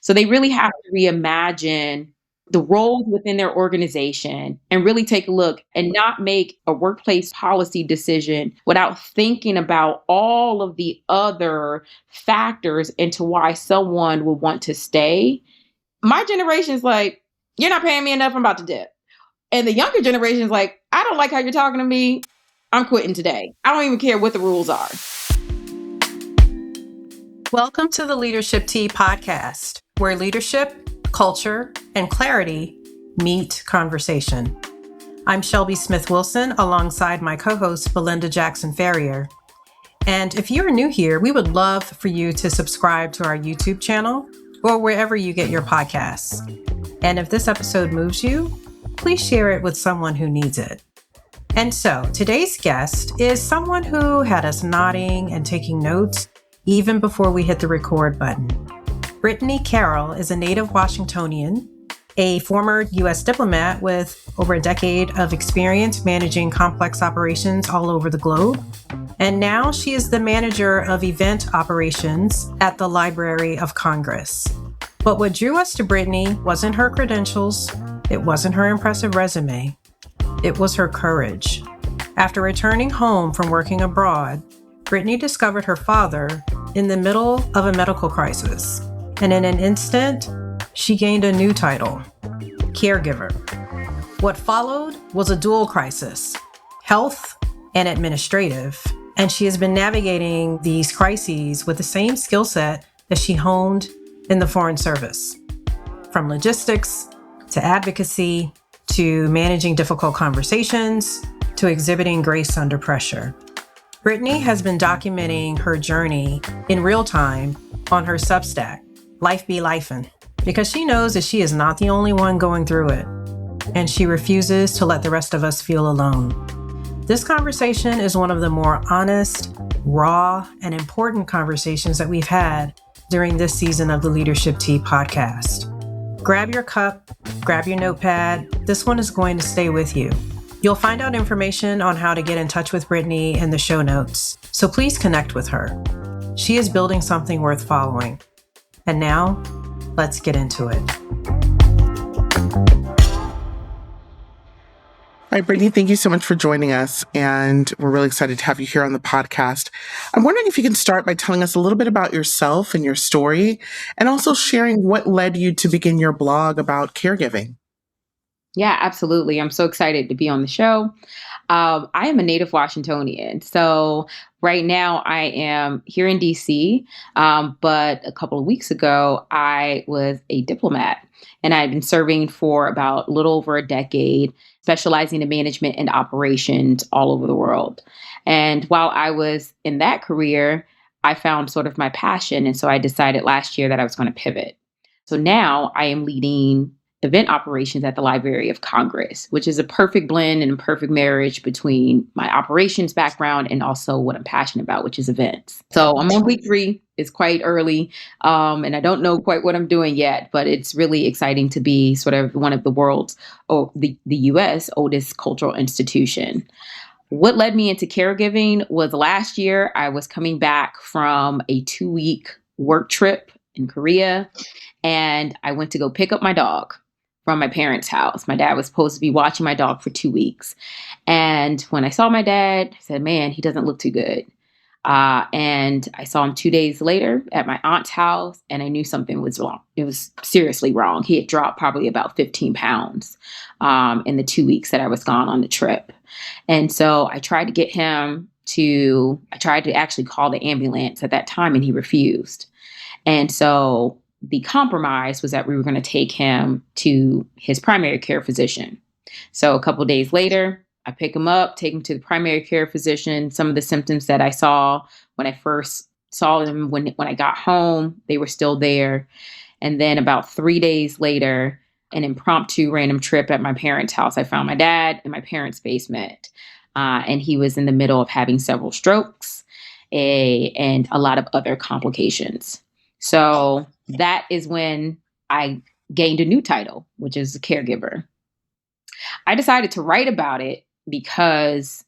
So they really have to reimagine the roles within their organization and really take a look and not make a workplace policy decision without thinking about all of the other factors into why someone would want to stay. My generation is like, you're not paying me enough, I'm about to dip. And the younger generation is like, I don't like how you're talking to me, I'm quitting today. I don't even care what the rules are. Welcome to the Leadership Tea podcast, where leadership, culture, and clarity meet conversation. I'm Shelby Smith-Wilson alongside my co-host Belinda Jackson-Ferrier. And if you're new here, we would love for you to subscribe to our YouTube channel or wherever you get your podcasts. And if this episode moves you, please share it with someone who needs it. And so today's guest is someone who had us nodding and taking notes even before we hit the record button. Brittany Carroll is a native Washingtonian, a former U.S. diplomat with over a decade of experience managing complex operations all over the globe. And now she is the manager of event operations at the Library of Congress. But what drew us to Brittany wasn't her credentials, it wasn't her impressive resume, it was her courage. After returning home from working abroad, Brittany discovered her father in the middle of a medical crisis, and in an instant, she gained a new title, Caregiver. What followed was a dual crisis, health and administrative, and she has been navigating these crises with the same skill set that she honed in the Foreign Service. From logistics to advocacy to managing difficult conversations to exhibiting grace under pressure. Brittany has been documenting her journey in real time on her Substack, Life Be Lifin', because she knows that she is not the only one going through it, and she refuses to let the rest of us feel alone. This conversation is one of the more honest, raw, and important conversations that we've had during this season of the Leadership Tea podcast. Grab your cup, grab your notepad. This one is going to stay with you. You'll find out information on how to get in touch with Brittany in the show notes, so please connect with her. She is building something worth following. And now, let's get into it. All right, Brittany, thank you so much for joining us, and we're really excited to have you here on the podcast. I'm wondering if you can start by telling us a little bit about yourself and your story, and also sharing what led you to begin your blog about caregiving. Yeah, absolutely. I'm so excited to be on the show. I am a native Washingtonian. So right now I am here in DC, but a couple of weeks ago, I was a diplomat and I had been serving for about a little over a decade, specializing in management and operations all over the world. And while I was in that career, I found sort of my passion. And so I decided last year that I was going to pivot. So now I am leading event operations at the Library of Congress, which is a perfect blend and a perfect marriage between my operations background and also what I'm passionate about, which is events. So I'm on week 3. It's quite early, and I don't know quite what I'm doing yet, but it's really exciting to be sort of one of the world's, or the U.S. oldest cultural institution. What led me into caregiving was last year I was coming back from a 2-week work trip in Korea, and I went to go pick up my dog from my parents' house. My dad was supposed to be watching my dog for 2 weeks. And when I saw my dad, I said, man, he doesn't look too good. And I saw him 2 days later at my aunt's house, and I knew something was wrong. It was seriously wrong. He had dropped probably about 15 pounds in the 2 weeks that I was gone on the trip. And so I tried to actually call the ambulance at that time, and he refused. And so the compromise was that we were going to take him to his primary care physician. So a couple of days later, I pick him up, take him to the primary care physician. Some of the symptoms that I saw when I first saw him, when I got home, they were still there. And then about 3 days later, an impromptu random trip at my parents' house, I found my dad in my parents' basement. And he was in the middle of having several strokes and a lot of other complications. So that is when I gained a new title, which is a caregiver. I decided to write about it because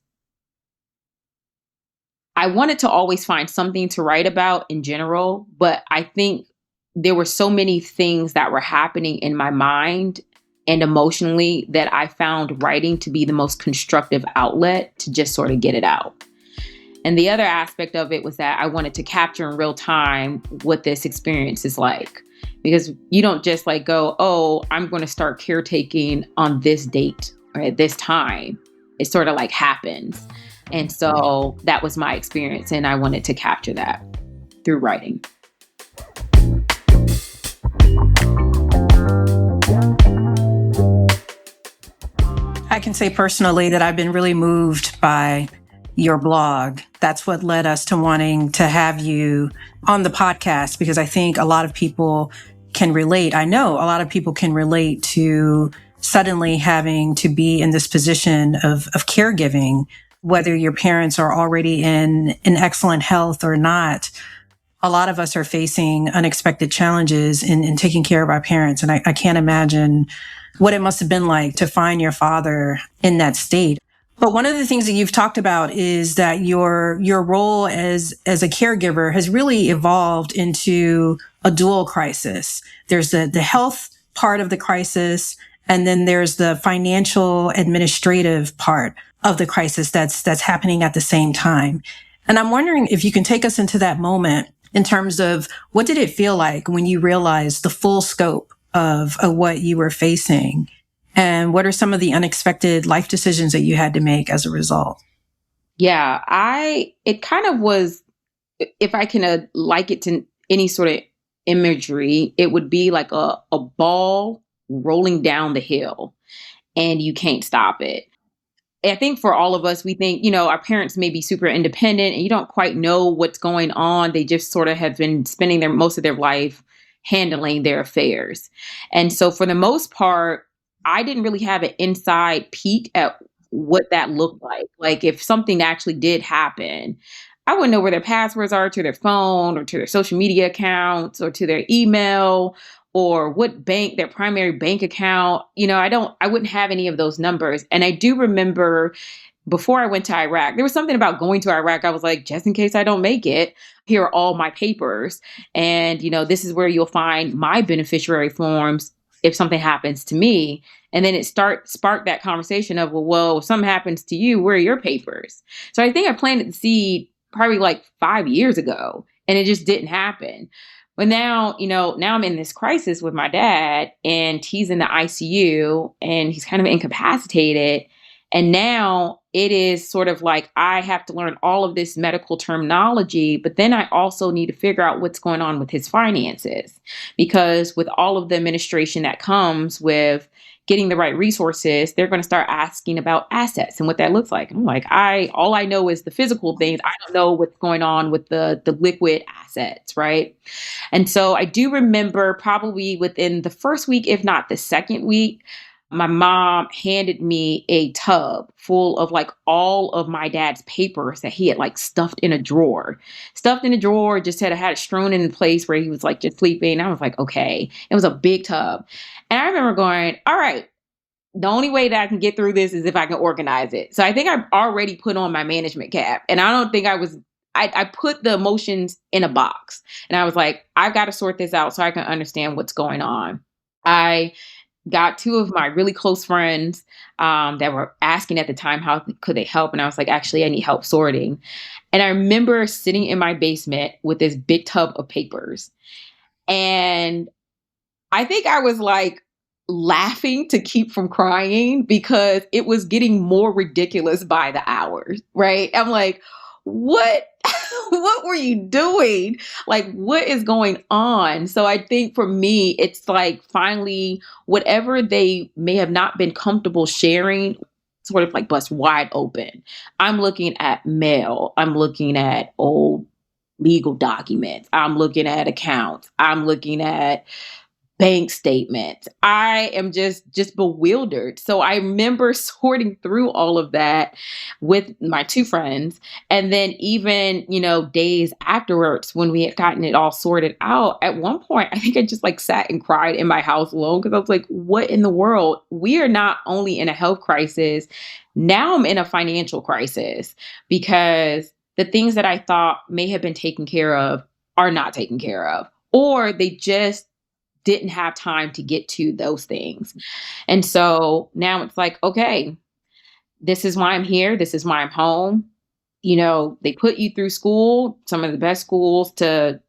I wanted to always find something to write about in general, but I think there were so many things that were happening in my mind and emotionally that I found writing to be the most constructive outlet to just sort of get it out. And the other aspect of it was that I wanted to capture in real time what this experience is like. Because you don't just like go, oh, I'm going to start caretaking on this date or at this time. It sort of like happens. And so that was my experience. And I wanted to capture that through writing. I can say personally that I've been really moved by your blog. That's what led us to wanting to have you on the podcast, because I think a lot of people can relate. I know a lot of people can relate to suddenly having to be in this position of caregiving, whether your parents are already in excellent health or not. A lot of us are facing unexpected challenges in taking care of our parents. And I can't imagine what it must have been like to find your father in that state. But one of the things that you've talked about is that your role as a caregiver has really evolved into a dual crisis. There's the health part of the crisis, and then there's the financial administrative part of the crisis that's happening at the same time. And I'm wondering if you can take us into that moment in terms of what did it feel like when you realized the full scope of what you were facing? And what are some of the unexpected life decisions that you had to make as a result? Yeah, it kind of was, if I can like it to any sort of imagery, it would be like a ball rolling down the hill and you can't stop it. I think for all of us, we think, our parents may be super independent and you don't quite know what's going on. They just sort of have been spending most of their life handling their affairs. And so for the most part, I didn't really have an inside peek at what that looked like. Like if something actually did happen, I wouldn't know where their passwords are to their phone or to their social media accounts or to their email or what bank, their primary bank account. I wouldn't have any of those numbers. And I do remember before I went to Iraq, there was something about going to Iraq. I was like, just in case I don't make it, here are all my papers. And, this is where you'll find my beneficiary forms if something happens to me. And then it sparked that conversation of, well, if something happens to you, where are your papers? So I think I planted the seed probably like 5 years ago, and it just didn't happen. But now, now I'm in this crisis with my dad, and he's in the ICU and he's kind of incapacitated. And now it is sort of like I have to learn all of this medical terminology, but then I also need to figure out what's going on with his finances, because with all of the administration that comes with getting the right resources, they're going to start asking about assets and what that looks like. And I'm like, all I know is the physical things. I don't know what's going on with the liquid assets, right? And so I do remember probably within the first week, if not the second week, my mom handed me a tub full of like all of my dad's papers that he had like stuffed in a drawer, just had it strewn in a place where he was like just sleeping. I was like, okay, it was a big tub. And I remember going, all right, the only way that I can get through this is if I can organize it. So I think I've already put on my management cap, and I don't think I put the emotions in a box, and I was like, I've got to sort this out so I can understand what's going on. I got two of my really close friends that were asking at the time, how could they help? And I was like, actually, I need help sorting. And I remember sitting in my basement with this big tub of papers. And I think I was like laughing to keep from crying because it was getting more ridiculous by the hours, right? I'm like, what? What were you doing? Like, what is going on? So I think for me, it's like finally, whatever they may have not been comfortable sharing, sort of like bust wide open. I'm looking at mail. I'm looking at old legal documents. I'm looking at accounts. I'm looking at bank statements. I am just bewildered. So I remember sorting through all of that with my two friends. And then even, days afterwards, when we had gotten it all sorted out, at one point, I think I just like sat and cried in my house alone because I was like, what in the world? We are not only in a health crisis, now I'm in a financial crisis because the things that I thought may have been taken care of are not taken care of, or they just didn't have time to get to those things. And so now it's like, okay, this is why I'm here. This is why I'm home. They put you through school, some of the best schools to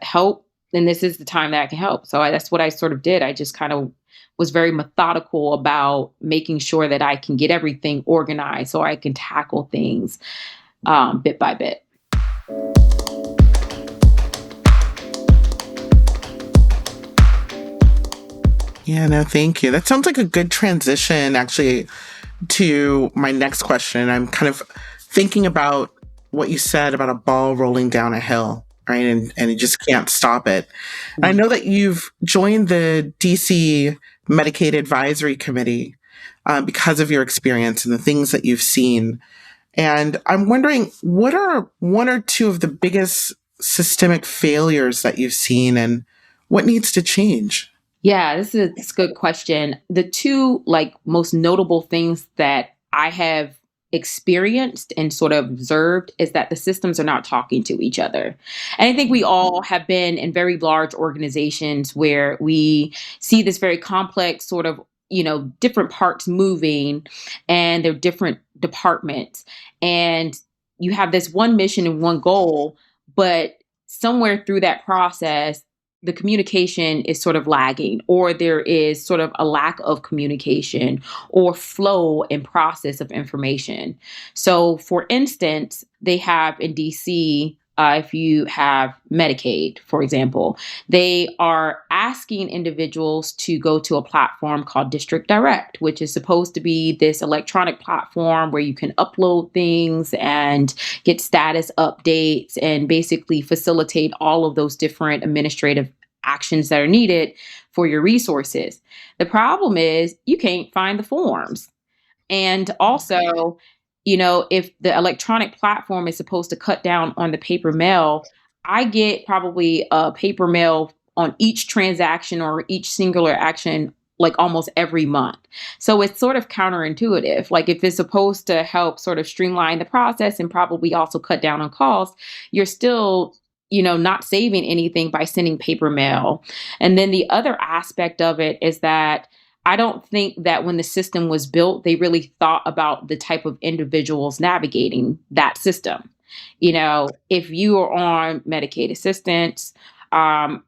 help. And this is the time that I can help. So that's what I sort of did. I just kind of was very methodical about making sure that I can get everything organized so I can tackle things bit by bit. Yeah, no, thank you. That sounds like a good transition, actually, to my next question. I'm kind of thinking about what you said about a ball rolling down a hill, right? And you just can't stop it. And I know that you've joined the DC Medicaid Advisory Committee because of your experience and the things that you've seen. And I'm wondering, what are one or two of the biggest systemic failures that you've seen, and what needs to change? Yeah, this is a good question. The two most notable things that I have experienced and sort of observed is that the systems are not talking to each other. And I think we all have been in very large organizations where we see this very complex sort of, different parts moving, and they're different departments. And you have this one mission and one goal, but somewhere through that process, the communication is sort of lagging, or there is sort of a lack of communication or flow and process of information. So, for instance, they have in DC, if you have Medicaid, for example, they are asking individuals to go to a platform called District Direct, which is supposed to be this electronic platform where you can upload things and get status updates and basically facilitate all of those different administrative actions that are needed for your resources. The problem is you can't find the forms. And also, if the electronic platform is supposed to cut down on the paper mail, I get probably a paper mail on each transaction or each singular action almost every month. So it's sort of counterintuitive. Like if it's supposed to help sort of streamline the process and probably also cut down on costs, you're still not saving anything by sending paper mail. And then the other aspect of it is that I don't think that when the system was built, they really thought about the type of individuals navigating that system. If you are on Medicaid assistance,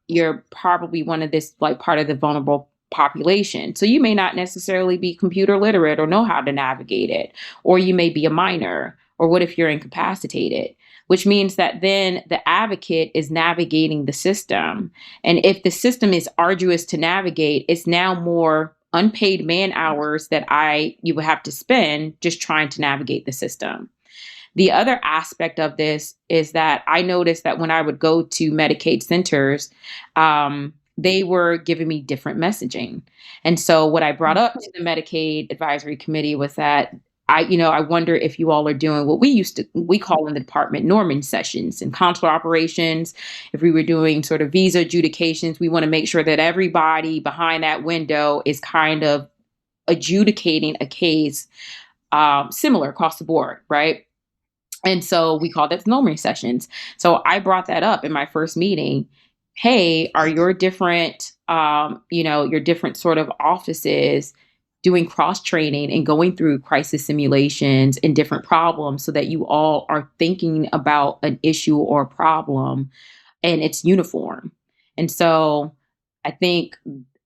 you're probably one of this part of the vulnerable population. So you may not necessarily be computer literate or know how to navigate it, or you may be a minor, or what if you're incapacitated? Which means that then the advocate is navigating the system. And if the system is arduous to navigate, it's now more unpaid man hours that you would have to spend just trying to navigate the system. The other aspect of this is that I noticed that when I would go to Medicaid centers, they were giving me different messaging. And so what I brought up to the Medicaid Advisory Committee was that I wonder if you all are doing what we call in the department norming sessions and consular operations. If we were doing sort of visa adjudications, we want to make sure that everybody behind that window is kind of adjudicating a case similar across the board, right? And so we call that norming sessions. So I brought that up in my first meeting. Hey, are your different, your different sort of offices doing cross training and going through crisis simulations and different problems so that you all are thinking about an issue or a problem and it's uniform? And so I think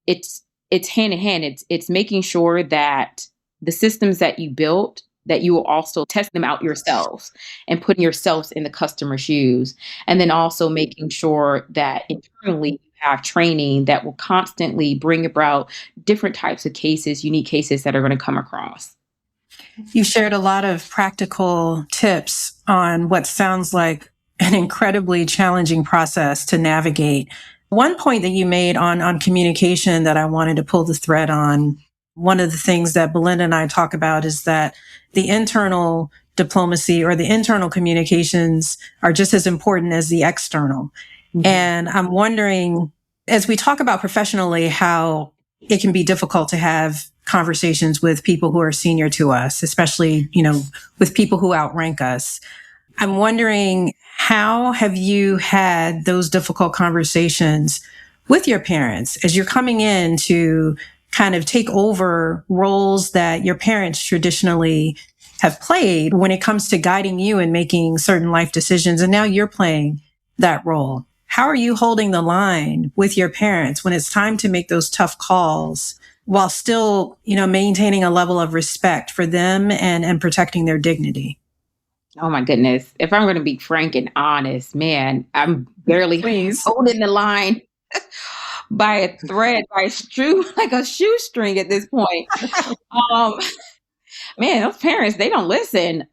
it's hand in hand. It's making sure that the systems that you built, that you will also test them out yourselves and putting yourselves in the customer's shoes. And then also making sure that internally you have training that will constantly bring about different types of cases, unique cases that are going to come across. You shared a lot of practical tips on what sounds like an incredibly challenging process to navigate. One point that you made on communication that I wanted to pull the thread on, one of the things that Belinda and I talk about is that the internal diplomacy or the internal communications are just as important as the external. Mm-hmm. And I'm wondering, as we talk about professionally, how it can be difficult to have conversations with people who are senior to us, especially, with people who outrank us. I'm wondering, how have you had those difficult conversations with your parents as you're coming in to kind of take over roles that your parents traditionally have played when it comes to guiding you and making certain life decisions, and now you're playing that role? How are you holding the line with your parents when it's time to make those tough calls while still, maintaining a level of respect for them and protecting their dignity? Oh my goodness. If I'm going to be frank and honest, man, I'm barely Please. holding the line by a thread, by a like a shoestring at this point. Um, Man, those parents, they don't listen.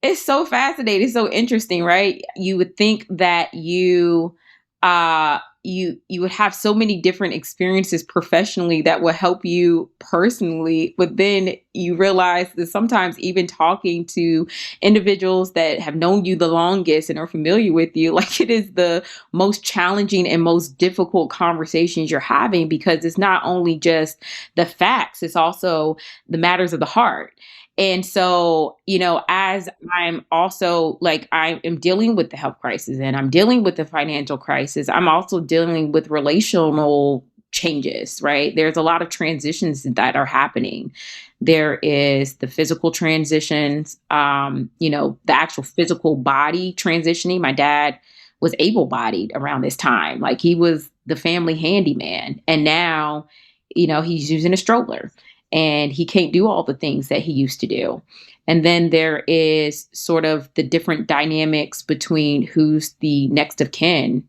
It's so fascinating, so interesting, right? You would think that you would have so many different experiences professionally that will help you personally, but then you realize that sometimes even talking to individuals that have known you the longest and are familiar with you, like, it is the most challenging and most difficult conversations you're having, because it's not only just the facts, it's also the matters of the heart. And so, as I'm also like, I am dealing with the health crisis and I'm dealing with the financial crisis, I'm also dealing with relational changes, right? There's a lot of transitions that are happening. There is the physical transitions, the actual physical body transitioning. My dad was able bodied around this time. Like, he was the family handyman. And now, he's using a stroller and he can't do all the things that he used to do. And then there is sort of the different dynamics between who's the next of kin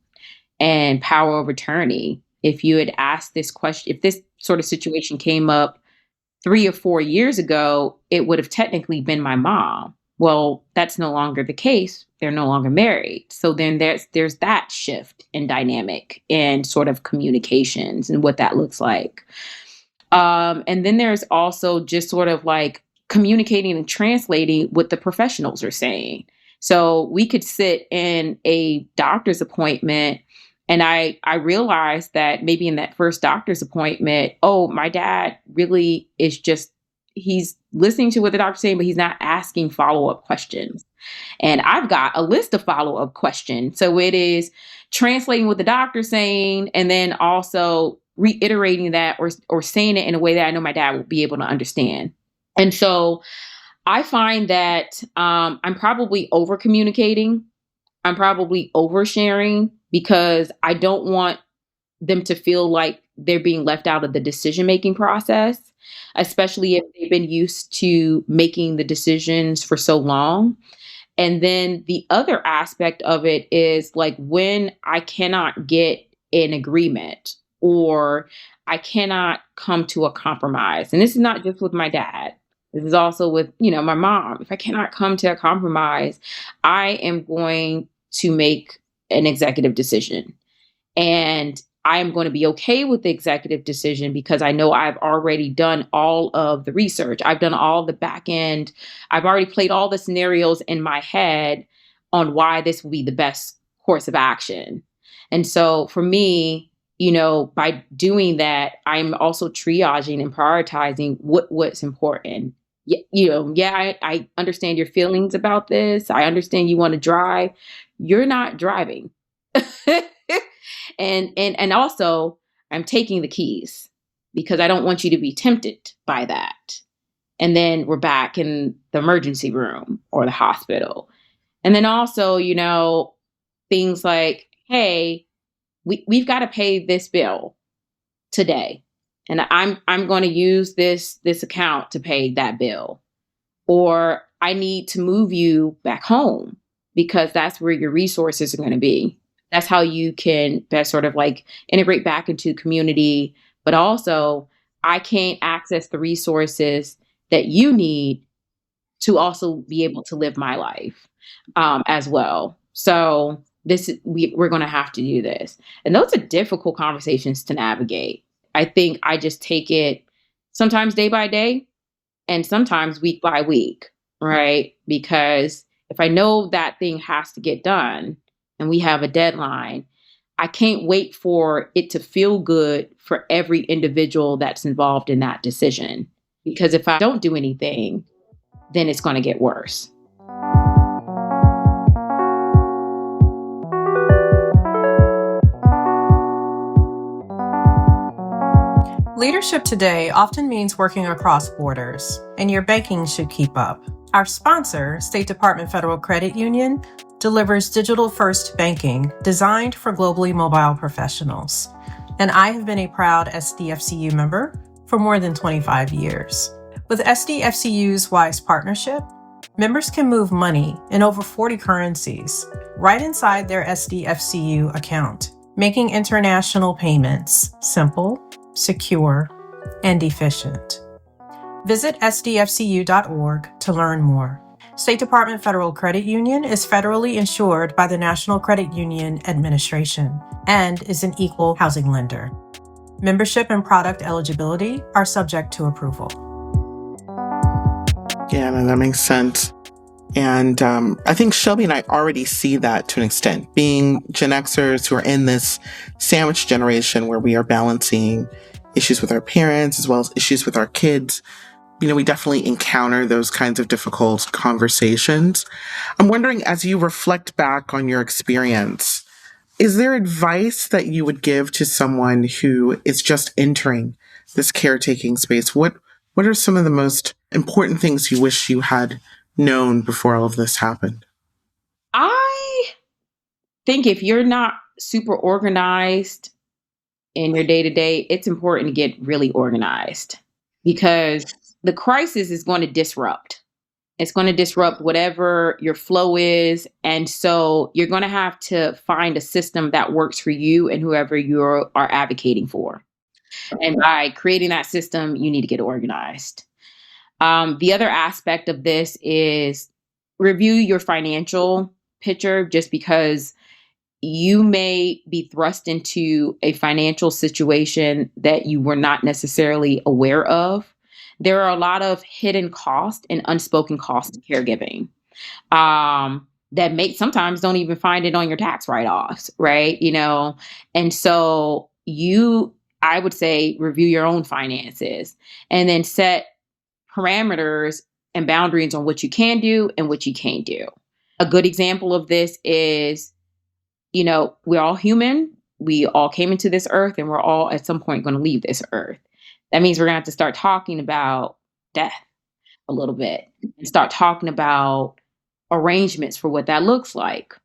and power of attorney. If you had asked this question, if this sort of situation came up 3 or 4 years ago, it would have technically been my mom. Well, that's no longer the case. They're no longer married. So then there's that shift in dynamic and sort of communications and what that looks like. And then there's also just sort of like communicating and translating what the professionals are saying. So we could sit in a doctor's appointment, and I realized that maybe in that first doctor's appointment, oh, my dad really is just, he's listening to what the doctor's saying, but he's not asking follow-up questions. And I've got a list of follow-up questions. So it is translating what the doctor's saying and then also reiterating that or saying it in a way that I know my dad will be able to understand. And so I find that I'm probably over communicating. I'm probably oversharing because I don't want them to feel like they're being left out of the decision making process, especially if they've been used to making the decisions for so long. And then the other aspect of it is like, when I cannot get an agreement or I cannot come to a compromise. And this is not just with my dad. This is also with, my mom. If I cannot come to a compromise, I am going to make an executive decision. And I am going to be okay with the executive decision because I know I've already done all of the research. I've done all the back end. I've already played all the scenarios in my head on why this will be the best course of action. And so for me, by doing that, I'm also triaging and prioritizing what's important. I understand your feelings about this. I understand you want to drive. You're not driving. And also, I'm taking the keys because I don't want you to be tempted by that. And then we're back in the emergency room or the hospital. And then also, things like, hey, we've got to pay this bill today. And I'm going to use this account to pay that bill. Or I need to move you back home because that's where your resources are going to be. That's how you can best sort of like integrate back into community. But also, I can't access the resources that you need to also be able to live my life as well. So we're going to have to do this. And those are difficult conversations to navigate. I think I just take it sometimes day by day and sometimes week by week, right? Because if I know that thing has to get done and we have a deadline, I can't wait for it to feel good for every individual that's involved in that decision. Because if I don't do anything, then it's going to get worse. Leadership today often means working across borders, and your banking should keep up. Our sponsor, State Department Federal Credit Union, delivers digital-first banking designed for globally mobile professionals. And I have been a proud SDFCU member for more than 25 years. With SDFCU's Wise Partnership, members can move money in over 40 currencies right inside their SDFCU account, making international payments simple, secure, and efficient. Visit sdfcu.org to learn more. State Department Federal Credit Union is federally insured by the National Credit Union Administration and is an equal housing lender. Membership and product eligibility are subject to approval. Yeah, no, that makes sense. And I think Shelby and I already see that to an extent. Being Gen Xers who are in this sandwich generation where we are balancing issues with our parents as well as issues with our kids, we definitely encounter those kinds of difficult conversations. I'm wondering, as you reflect back on your experience, is there advice that you would give to someone who is just entering this caretaking space? What are some of the most important things you wish you had known before all of this happened? I think if you're not super organized in your day to day, it's important to get really organized because the crisis is going to disrupt. It's going to disrupt whatever your flow is. And so you're going to have to find a system that works for you and whoever you are advocating for. And by creating that system, you need to get organized. The other aspect of this is review your financial picture, just because you may be thrust into a financial situation that you were not necessarily aware of. There are a lot of hidden costs and unspoken costs to caregiving that sometimes don't even find it on your tax write-offs, right? And so I would say, review your own finances and then set parameters and boundaries on what you can do and what you can't do. A good example of this is, we're all human. We all came into this earth and we're all at some point going to leave this earth. That means we're going to have to start talking about death a little bit and start talking about arrangements for what that looks like.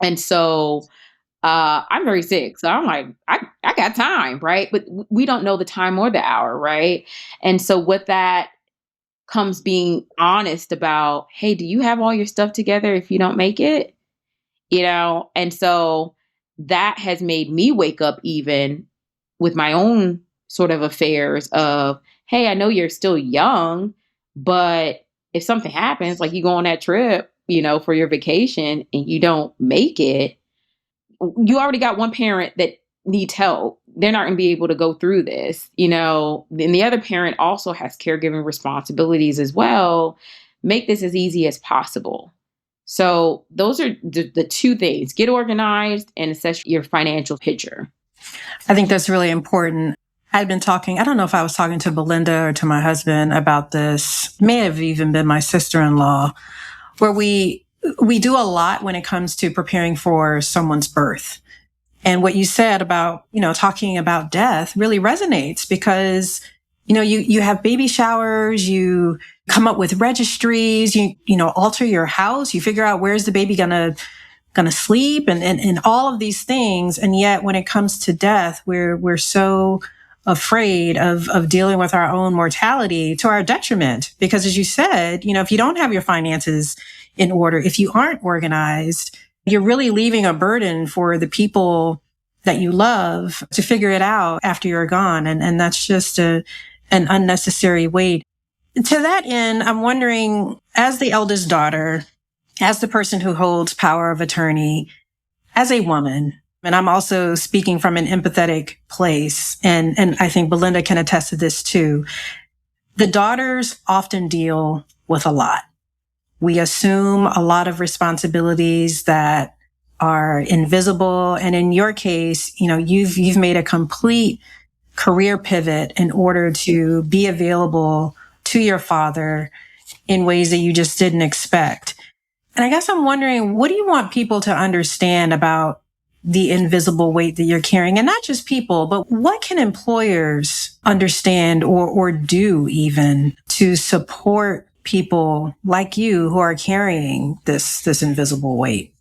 And so I'm very sick. So I'm like, I got time, right? But we don't know the time or the hour, right? And so with that comes being honest about, hey, do you have all your stuff together if you don't make it? And so that has made me wake up even with my own sort of affairs of, hey, I know you're still young, but if something happens, like you go on that trip, for your vacation and you don't make it, you already got one parent that needs help. They're not going to be able to go through this, and the other parent also has caregiving responsibilities as well. Make this as easy as possible. So those are the two things: get organized and assess your financial picture. I think that's really important. I'd been talking, I don't know if I was talking to Belinda or to my husband about this, may have even been my sister-in-law, where we do a lot when it comes to preparing for someone's birth. And what you said about, talking about death really resonates because, you have baby showers, you come up with registries, you alter your house, you figure out where's the baby gonna sleep and all of these things. And yet when it comes to death, we're so afraid of dealing with our own mortality to our detriment. Because as you said, if you don't have your finances in order, if you aren't organized, you're really leaving a burden for the people that you love to figure it out after you're gone. And that's just an unnecessary weight. To that end, I'm wondering, as the eldest daughter, as the person who holds power of attorney, as a woman, and I'm also speaking from an empathetic place, and I think Belinda can attest to this too, the daughters often deal with a lot. We assume a lot of responsibilities that are invisible. And in your case, you've made a complete career pivot in order to be available to your father in ways that you just didn't expect. And I guess I'm wondering, what do you want people to understand about the invisible weight that you're carrying, and not just people, but what can employers understand or do even to support people like you who are carrying this invisible weight?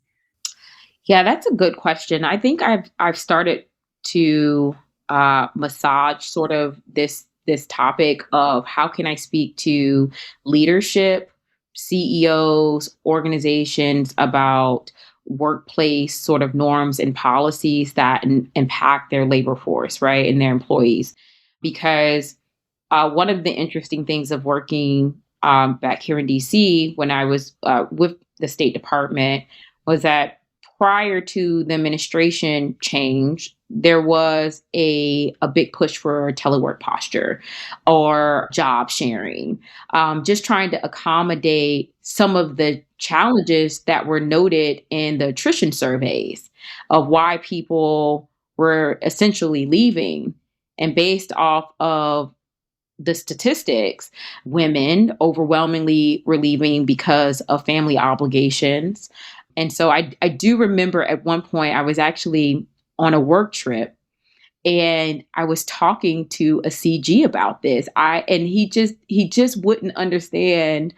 Yeah, that's a good question. I think I've started to massage sort of this topic of how can I speak to leadership, CEOs, organizations about workplace sort of norms and policies that impact their labor force, right, and their employees. Because one of the interesting things of working back here in DC when I was with the State Department was that prior to the administration change, there was a big push for telework posture or job sharing, just trying to accommodate some of the challenges that were noted in the attrition surveys of why people were essentially leaving. And based off of the statistics, women overwhelmingly were leaving because of family obligations. And so I do remember at one point I was actually on a work trip and I was talking to a CG about this. And he just wouldn't understand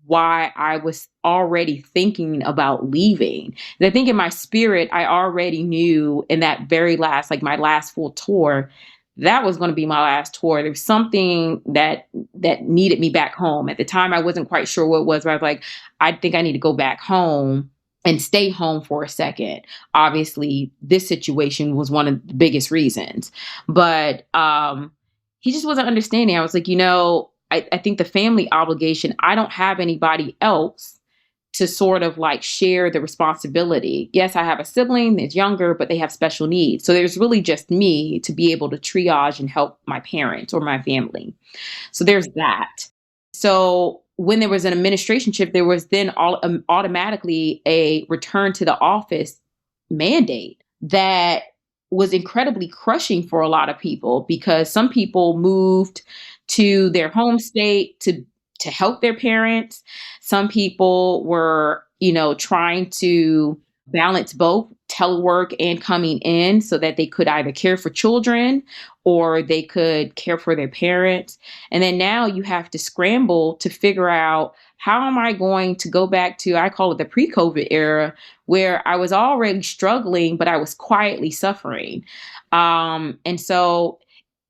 why I was already thinking about leaving. And I think in my spirit, I already knew in that very last, like my last full tour, that was going to be my last tour. There's something that needed me back home. At the time, I wasn't quite sure what it was, but I was like, I think I need to go back home and stay home for a second. Obviously, this situation was one of the biggest reasons. But he just wasn't understanding. I was like, I think the family obligation, I don't have anybody else to sort of like share the responsibility. Yes, I have a sibling that's younger, but they have special needs. So there's really just me to be able to triage and help my parents or my family. So there's that. So when there was an administration shift, there was then automatically a return to the office mandate that was incredibly crushing for a lot of people because some people moved to their home state to help their parents. Some people were, trying to balance both telework and coming in so that they could either care for children or they could care for their parents. And then now you have to scramble to figure out how am I going to go back to, I call it the pre-COVID era, where I was already struggling, but I was quietly suffering. And so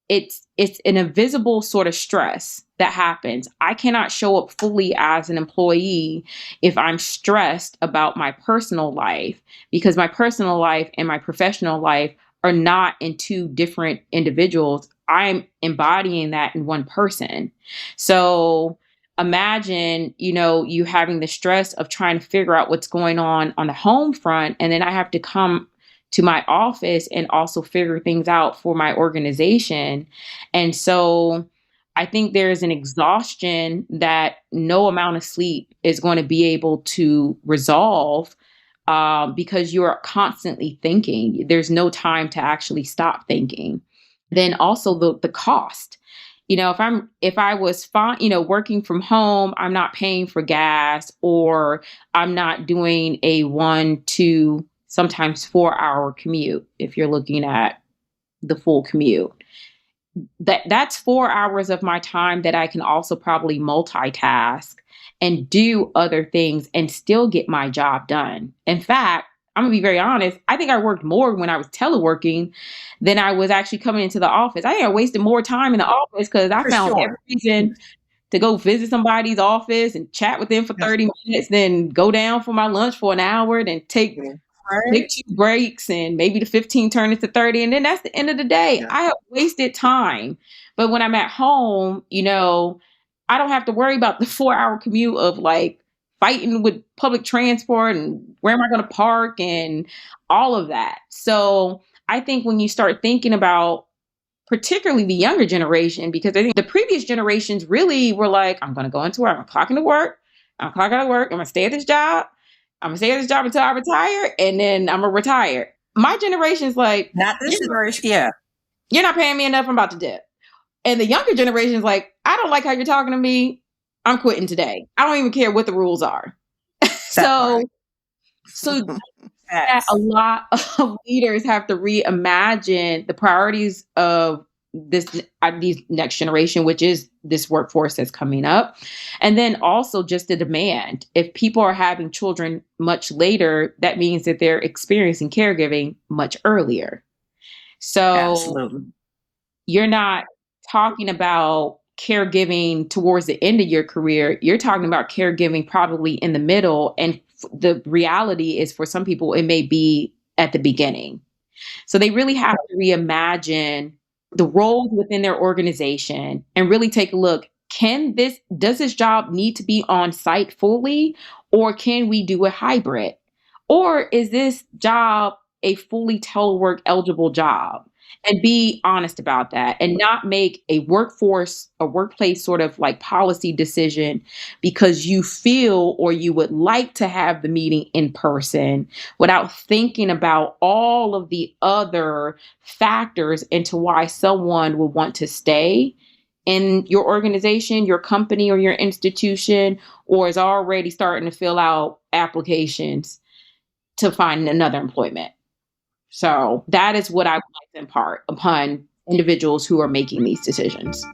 it's an invisible sort of stress that happens. I cannot show up fully as an employee if I'm stressed about my personal life because my personal life and my professional life are not in two different individuals. I'm embodying that in one person. So imagine, you having the stress of trying to figure out what's going on the home front. And then I have to come to my office and also figure things out for my organization. And so I think there's an exhaustion that no amount of sleep is going to be able to resolve because you're constantly thinking. There's no time to actually stop thinking. Then also the cost. If I was fine, working from home, I'm not paying for gas or I'm not doing a 1, 2, sometimes 4-hour commute. If you're looking at the full commute, that's 4 hours of my time that I can also probably multitask and do other things and still get my job done. In fact, I'm gonna be very honest. I think I worked more when I was teleworking than I was actually coming into the office. I think I wasted more time in the office because I For found every sure. reason to go visit somebody's office and chat with them for 30 minutes, then go down for my lunch for an hour, then take Right? 2 breaks and maybe the 15 turn into 30. And then that's the end of the day. Yeah. I have wasted time. But when I'm at home, I don't have to worry about the 4-hour commute of like fighting with public transport and where am I going to park and all of that. So I think when you start thinking about particularly the younger generation, because I think the previous generations really were like, I'm going to go into work, I'm clocking to work, I'm clocking out of work, I'm going to stay at this job. I'm gonna stay at this job until I retire, and then I'm gonna retire. My generation's like, Not this generation. Yeah. you're not paying me enough, I'm about to dip. And the younger generation's like, I don't like how you're talking to me. I'm quitting today. I don't even care what the rules are. That So, part. so that a Yes. lot of leaders have to reimagine the priorities of these next generation, which is this workforce that's coming up. And then also just the demand. If people are having children much later, that means that they're experiencing caregiving much earlier. So Absolutely. you're not talking about caregiving towards the end of your career. You're talking about caregiving probably in the middle. And the reality is, for some people, it may be at the beginning. So they really have to reimagine the roles within their organization and really take a look. Does this job need to be on site fully, or can we do a hybrid? Or is this job a fully telework eligible job? And be honest about that and not make a workplace sort of like policy decision because you feel or you would like to have the meeting in person without thinking about all of the other factors into why someone would want to stay in your organization, your company, or your institution, or is already starting to fill out applications to find another employment. So that is what I would like to impart upon individuals who are making these decisions.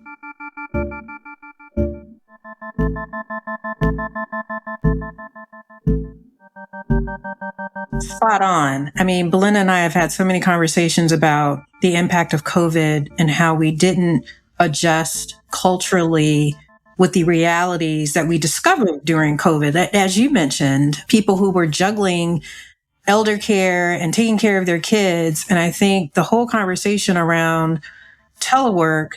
Spot on. I mean, Belinda and I have had so many conversations about the impact of COVID and how we didn't adjust culturally with the realities that we discovered during COVID. As you mentioned, people who were juggling elder care and taking care of their kids. And I think the whole conversation around telework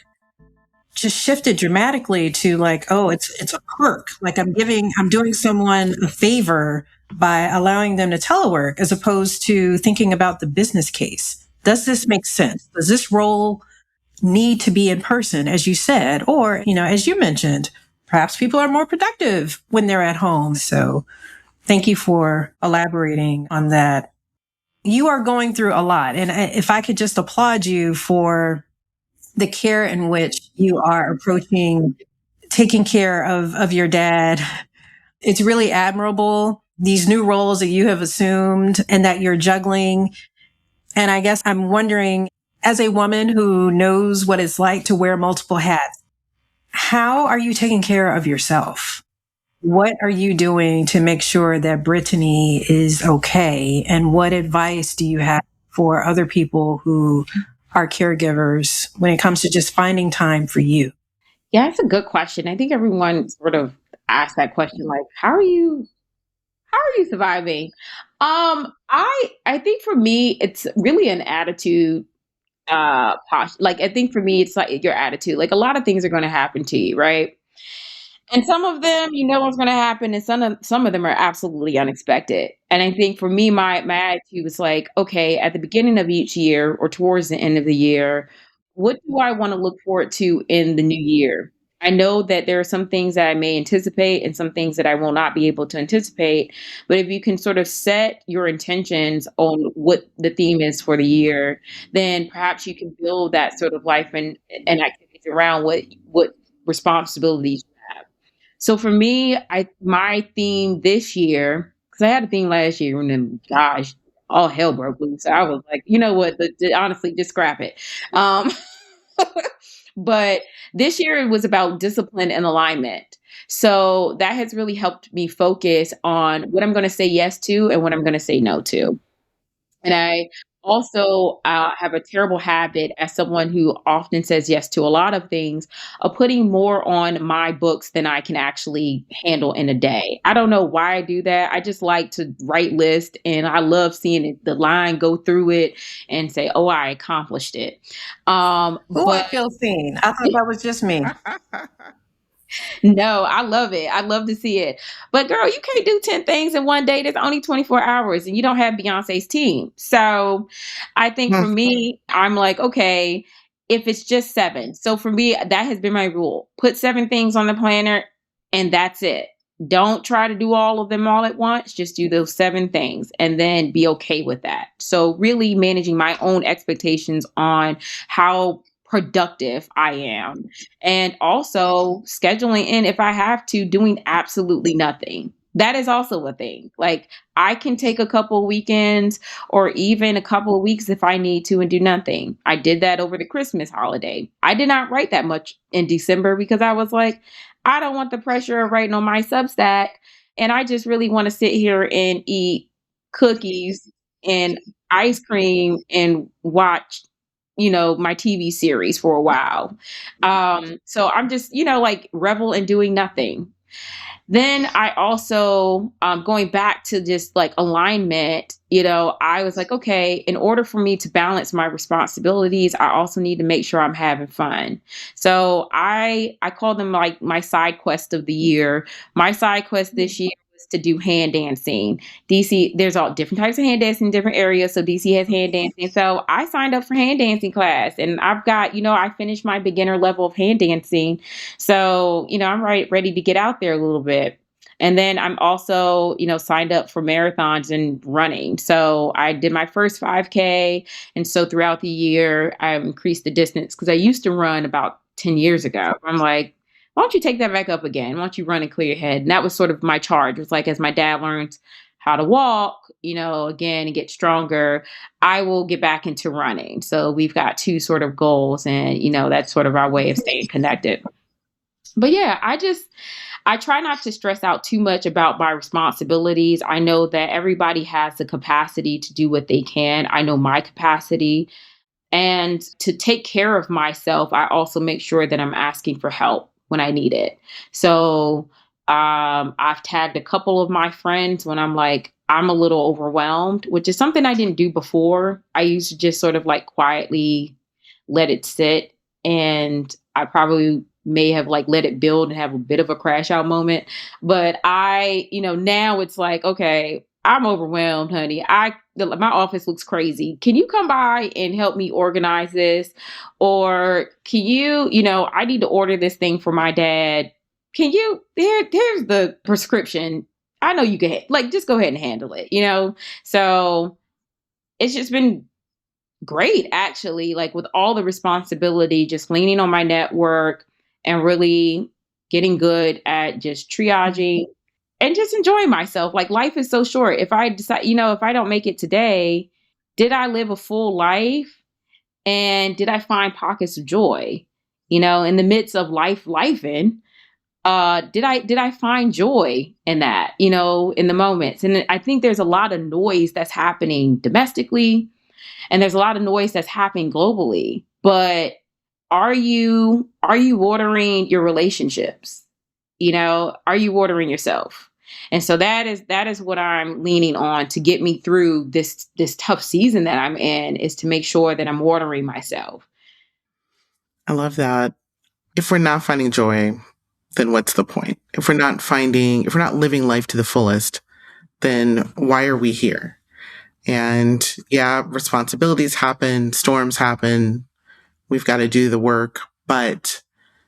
just shifted dramatically to like, oh, it's a perk. Like I'm doing someone a favor by allowing them to telework as opposed to thinking about the business case. Does this make sense? Does this role need to be in person, as you said? Or, as you mentioned, perhaps people are more productive when they're at home. So thank you for elaborating on that. You are going through a lot. And if I could just applaud you for the care in which you are approaching taking care of your dad. It's really admirable, these new roles that you have assumed and that you're juggling. And I guess I'm wondering, as a woman who knows what it's like to wear multiple hats, how are you taking care of yourself? What are you doing to make sure that Brittany is okay? And what advice do you have for other people who are caregivers when it comes to just finding time for you? Yeah, that's a good question. I think everyone sort of asks that question, like, how are you surviving? I think for me, it's really an attitude like I think for me it's like your attitude. Like a lot of things are going to happen to you, right? And some of them, you know what's gonna happen, and some of them are absolutely unexpected. And I think for me, my attitude was like, okay, at the beginning of each year or towards the end of the year, what do I want to look forward to in the new year? I know that there are some things that I may anticipate and some things that I will not be able to anticipate. But if you can sort of set your intentions on what the theme is for the year, then perhaps you can build that sort of life and activities around what responsibilities you have. So for me, I my theme this year, because I had a theme last year, and then gosh, all hell broke loose. So I was like, you know what? Honestly, just scrap it. Um, but this year it was about discipline and alignment. So that has really helped me focus on what I'm going to say yes to and what I'm going to say no to. And I also have a terrible habit as someone who often says yes to a lot of things of putting more on my books than I can actually handle in a day. I don't know why I do that. I just like to write lists and I love seeing the line go through it and say, oh, I accomplished it. Oh, I But feel seen. I thought that was just me. No, I love it. I love to see it. But girl, you can't do 10 things in one day. There's only 24 hours and you don't have Beyonce's team. So I think for me, I'm like, okay, if it's just seven. So for me, that has been my rule. Put seven things on the planner and that's it. Don't try to do all of them all at once. Just do those seven things and then be okay with that. So really managing my own expectations on how productive I am and also scheduling in if I have to, doing absolutely nothing. That is also a thing. Like, I can take a couple weekends or even a couple of weeks if I need to and do nothing. I did that over the Christmas holiday. I did not write that much in December because I was like, I don't want the pressure of writing on my Substack. And I just really want to sit here and eat cookies and ice cream and watch, my TV series for a while. So I'm just, like revel in doing nothing. Then I also, going back to just like alignment, I was like, okay, in order for me to balance my responsibilities, I also need to make sure I'm having fun. So I call them like my side quest of the year. My side quest this year was to do hand dancing. DC, there's all different types of hand dancing in different areas. So DC has hand dancing. So I signed up for hand dancing class, and I've got, I finished my beginner level of hand dancing. So, I'm ready to get out there a little bit. And then I'm also, signed up for marathons and running. So I did my first 5K. And so throughout the year, I increased the distance because I used to run about 10 years ago. I'm like, why don't you take that back up again? Why don't you run and clear your head? And that was sort of my charge. It was like, as my dad learns how to walk, again, and get stronger, I will get back into running. So we've got two sort of goals, and, that's sort of our way of staying connected. But yeah, I try not to stress out too much about my responsibilities. I know that everybody has the capacity to do what they can. I know my capacity. And to take care of myself, I also make sure that I'm asking for help when I need it. So I've tagged a couple of my friends when I'm like, I'm a little overwhelmed, which is something I didn't do before. I used to just sort of like quietly let it sit. And I probably may have like let it build and have a bit of a crash out moment. But now it's like, okay, I'm overwhelmed, honey. My office looks crazy. Can you come by and help me organize this? Or can you, I need to order this thing for my dad. Can you, here's the prescription. I know you can, like, just go ahead and handle it. So it's just been great, actually, like with all the responsibility, just leaning on my network and really getting good at just triaging and just enjoying myself. Like, life is so short. If I decide, if I don't make it today, did I live a full life? And did I find pockets of joy? In the midst of lifing, did I find joy in that, in the moments? And I think there's a lot of noise that's happening domestically, and there's a lot of noise that's happening globally. But are you watering your relationships? Are you watering yourself? And so that is what I'm leaning on to get me through this tough season that I'm in, is to make sure that I'm watering myself. I love that. If we're not finding joy, then what's the point? If we're not living life to the fullest, then why are we here? And yeah, responsibilities happen, storms happen. We've got to do the work, but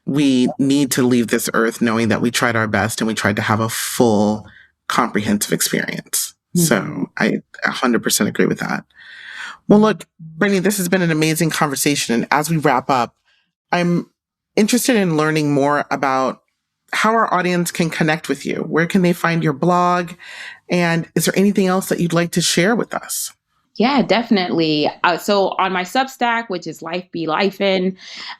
we need to leave this earth knowing that we tried our best and we tried to have a full, comprehensive experience. Mm-hmm. So I 100% agree with that. Well, look, Brittany, this has been an amazing conversation. And as we wrap up, I'm interested in learning more about how our audience can connect with you. Where can they find your blog? And is there anything else that you'd like to share with us? Yeah, definitely. So on my Substack, which is Life Be Lifin',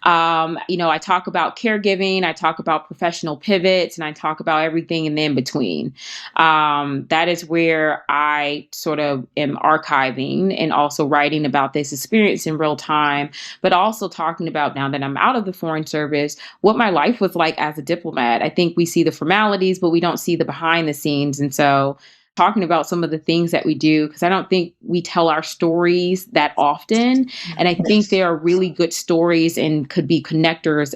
I talk about caregiving, I talk about professional pivots, and I talk about everything in between. That is where I sort of am archiving and also writing about this experience in real time, but also talking about, now that I'm out of the Foreign Service, what my life was like as a diplomat. I think we see the formalities, but we don't see the behind the scenes. And so talking about some of the things that we do, because I don't think we tell our stories that often. And I think they are really good stories and could be connectors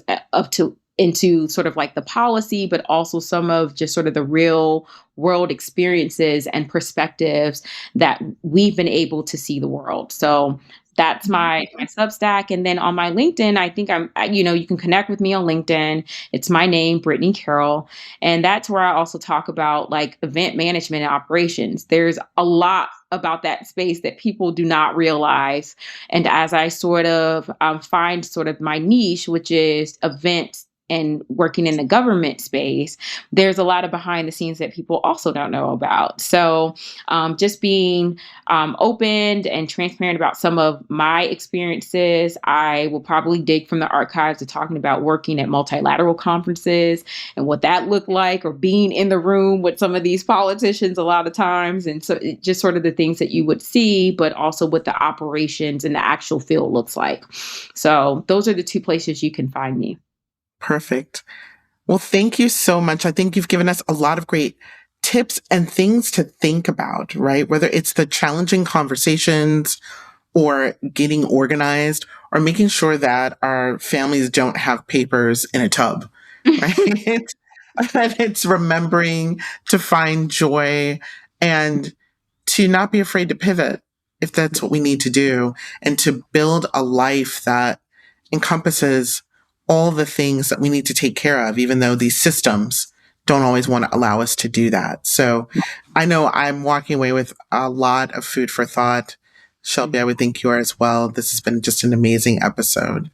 into sort of like the policy, but also some of just sort of the real world experiences and perspectives that we've been able to see the world. So that's my Substack. And then on my LinkedIn, I think you can connect with me on LinkedIn. It's my name, Brittany Carroll. And that's where I also talk about like event management and operations. There's a lot about that space that people do not realize. And as I sort of find sort of my niche, which is events and working in the government space, there's a lot of behind the scenes that people also don't know about. So just being open and transparent about some of my experiences. I will probably dig from the archives of talking about working at multilateral conferences and what that looked like, or being in the room with some of these politicians a lot of times. And so just sort of the things that you would see, but also what the operations and the actual field looks like. So those are the two places you can find me. Perfect. Well, thank you so much. I think you've given us a lot of great tips and things to think about, right? Whether it's the challenging conversations or getting organized or making sure that our families don't have papers in a tub, right? And it's remembering to find joy and to not be afraid to pivot if that's what we need to do, and to build a life that encompasses all the things that we need to take care of, even though these systems don't always want to allow us to do that. So I know I'm walking away with a lot of food for thought. Shelby, I would think you are as well. This has been just an amazing episode.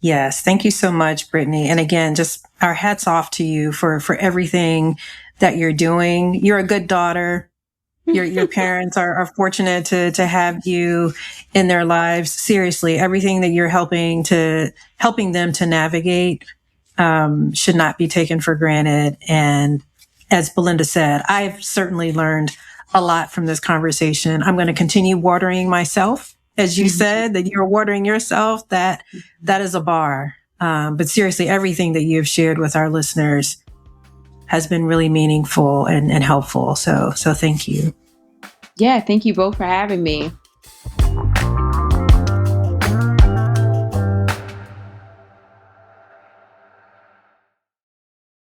Yes. Thank you so much, Brittany. And again, just our hats off to you for everything that you're doing. You're a good daughter. Your parents are fortunate to have you in their lives. Seriously, everything that you're helping them to navigate should not be taken for granted. And as Belinda said, I've certainly learned a lot from this conversation. I'm going to continue watering myself. As you said, that you're watering yourself, that is a bar. But seriously, everything that you've shared with our listeners has been really meaningful and helpful. So thank you. Yeah, thank you both for having me.